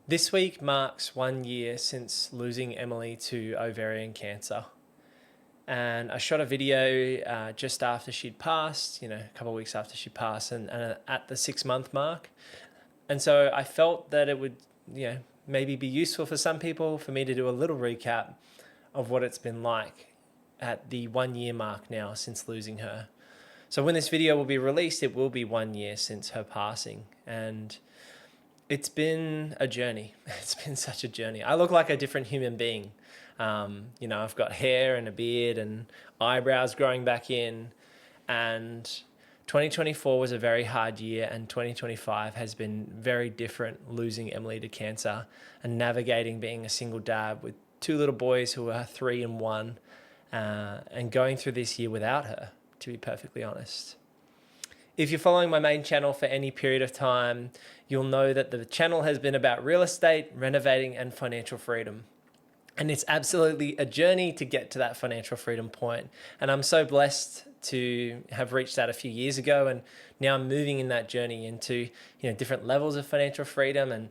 This week marks 1 year since losing Emily to ovarian cancer. And I shot a video just after she'd passed, a couple of weeks after she passed, and at the 6 month mark. And so I felt that it would, maybe be useful for some people for me to do a little recap of what it's been like at the 1 year mark now since losing her. So when this video will be released, it will be 1 year since her passing. And it's been a journey. It's been such a journey. I look like a different human being. I've got hair and a beard and eyebrows growing back in. And 2024 was a very hard year, and 2025 has been very different, losing Emily to cancer and navigating being a single dad with two little boys who are 3 and 1, and going through this year without her, to be perfectly honest. If you're following my main channel for any period of time, you'll know that the channel has been about real estate, renovating, and financial freedom. And it's absolutely a journey to get to that financial freedom point. And I'm so blessed to have reached that a few years ago. And now I'm moving in that journey into, different levels of financial freedom and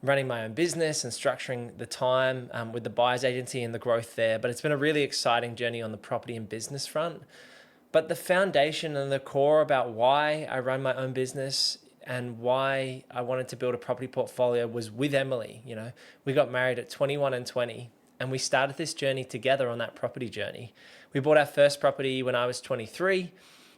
running my own business and structuring the time with the buyer's agency and the growth there. But it's been a really exciting journey on the property and business front. But the foundation and the core about why I run my own business and why I wanted to build a property portfolio was with Emily. We got married at 21 and 20, and we started this journey together on that property journey. We bought our first property when I was 23,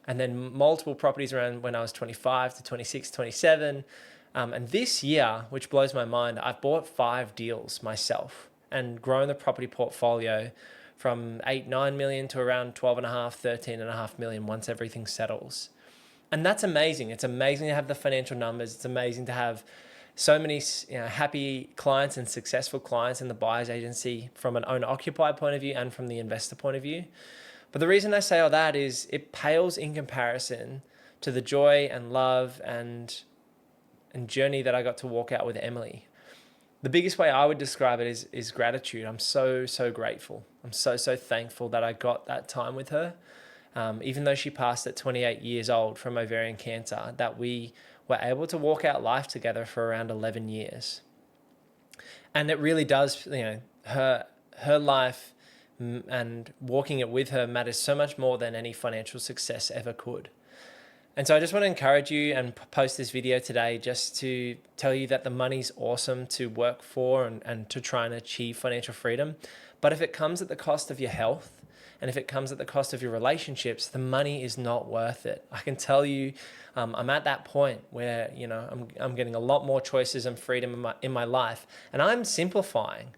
and then multiple properties around when I was 25 to 26, 27. And this year, which blows my mind, I've bought 5 deals myself and grown the property portfolio from 8-9 million to around 12.5-13.5 million once everything settles. And that's amazing. It's amazing to have the financial numbers. It's amazing to have so many happy clients and successful clients in the buyer's agency from an owner-occupied point of view and from the investor point of view. But the reason I say all that is it pales in comparison to the joy and love and journey that I got to walk out with Emily. The biggest way I would describe it is gratitude. I'm so, so grateful. I'm so, so thankful that I got that time with her. Even though she passed at 28 years old from ovarian cancer, that we were able to walk out life together for around 11 years. And it really does, her life and walking it with her matters so much more than any financial success ever could. And so I just want to encourage you and post this video today just to tell you that the money's awesome to work for and to try and achieve financial freedom. But if it comes at the cost of your health, and if it comes at the cost of your relationships, the money is not worth it. I can tell you, I'm at that point where, I'm getting a lot more choices and freedom in my life, and I'm simplifying.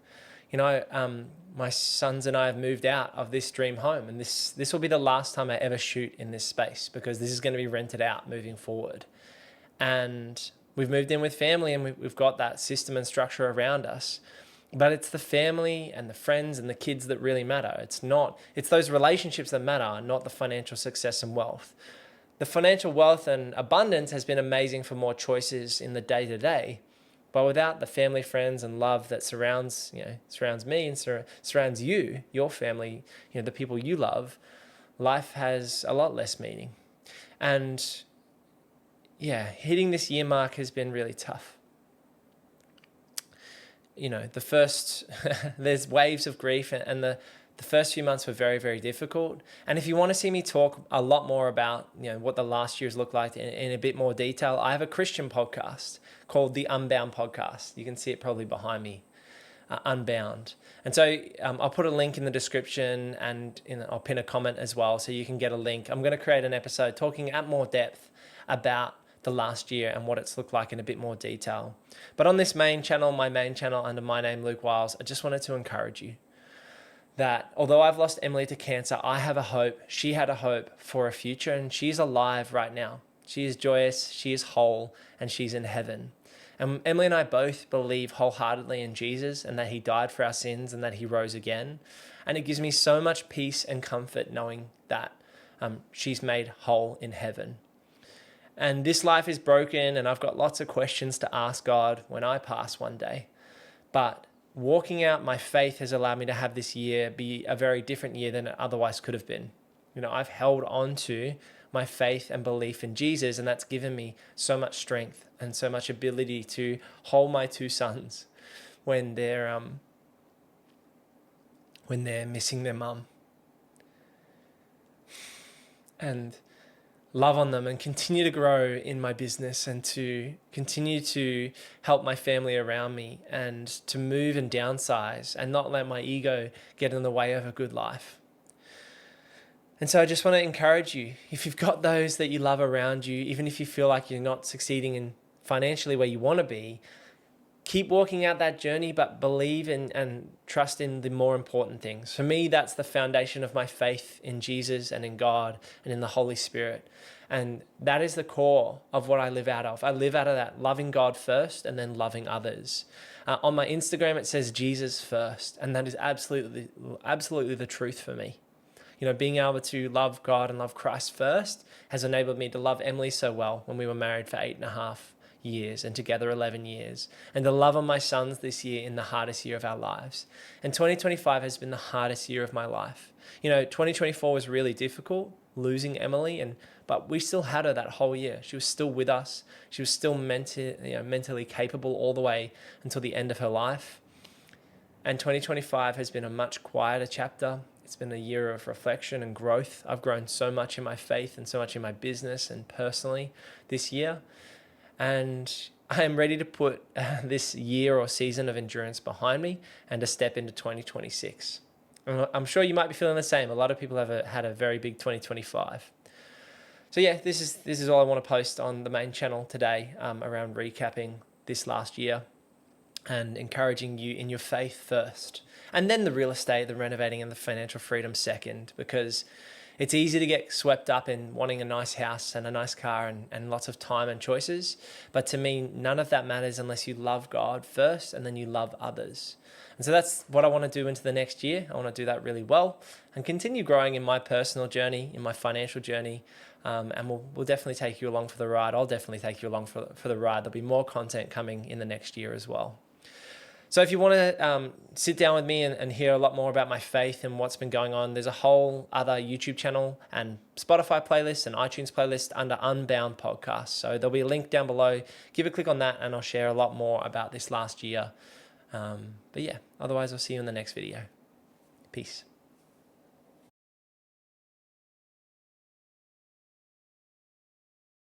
My sons and I have moved out of this dream home, and this will be the last time I ever shoot in this space, because this is going to be rented out moving forward. And we've moved in with family, and we've got that system and structure around us. But it's the family and the friends and the kids that really matter. It's those relationships that matter, not the financial success and wealth. The financial wealth and abundance has been amazing for more choices in the day-to-day. But without the family, friends, and love that surrounds me and surrounds you, your family, the people you love, life has a lot less meaning. And hitting this year mark has been really tough. There's waves of grief, and the first few months were very, very difficult. And if you want to see me talk a lot more about, what the last years look like in a bit more detail, I have a Christian podcast called the Unbound Podcast. You can see it probably behind me, Unbound. And so I'll put a link in the description, and I'll pin a comment as well, so you can get a link. I'm going to create an episode talking at more depth about the last year and what it's looked like in a bit more detail. But on this main channel, my main channel under my name, Luke Wiles, I just wanted to encourage you that although I've lost Emily to cancer, I have a hope. She had a hope for a future, and she's alive right now. She is joyous, she is whole, and she's in heaven. And Emily and I both believe wholeheartedly in Jesus, and that he died for our sins and that he rose again. And it gives me so much peace and comfort knowing that she's made whole in heaven. And this life is broken, and I've got lots of questions to ask God when I pass one day. But walking out my faith has allowed me to have this year be a very different year than it otherwise could have been. I've held on to my faith and belief in Jesus, and that's given me so much strength and so much ability to hold my 2 sons when they're missing their mum, and love on them and continue to grow in my business and to continue to help my family around me and to move and downsize and not let my ego get in the way of a good life. And so I just want to encourage you, if you've got those that you love around you, even if you feel like you're not succeeding in financially where you want to be, keep walking out that journey, but believe in and trust in the more important things. For me, that's the foundation of my faith in Jesus and in God and in the Holy Spirit. And that is the core of what I live out of. I live out of that, loving God first and then loving others. On my Instagram, it says Jesus first. And that is absolutely the truth for me. You know, being able to love God and love Christ first has enabled me to love Emily so well when we were married for 8.5 years and together 11 years, and to love on my sons this year in the hardest year of our lives. And 2025 has been the hardest year of my life. You know, 2024 was really difficult, losing Emily, but we still had her that whole year. She was still with us. She was still mentally capable all the way until the end of her life. And 2025 has been a much quieter chapter. It's been a year of reflection and growth. I've grown so much in my faith and so much in my business and personally this year. And I am ready to put this year or season of endurance behind me and to step into 2026. And I'm sure you might be feeling the same. A lot of people have had a very big 2025. So yeah, this is all I want to post on the main channel today, around recapping this last year and encouraging you in your faith first. And then the real estate, the renovating, and the financial freedom second, because it's easy to get swept up in wanting a nice house and a nice car and lots of time and choices. But to me, none of that matters unless you love God first and then you love others. And so that's what I want to do into the next year. I want to do that really well and continue growing in my personal journey, in my financial journey. And we'll definitely take you along for the ride. I'll definitely take you along for the ride. There'll be more content coming in the next year as well. So if you want to sit down with me and hear a lot more about my faith and what's been going on, there's a whole other YouTube channel and Spotify playlist and iTunes playlist under Unbound Podcasts. So there'll be a link down below. Give a click on that and I'll share a lot more about this last year. But yeah, otherwise I'll see you in the next video. Peace.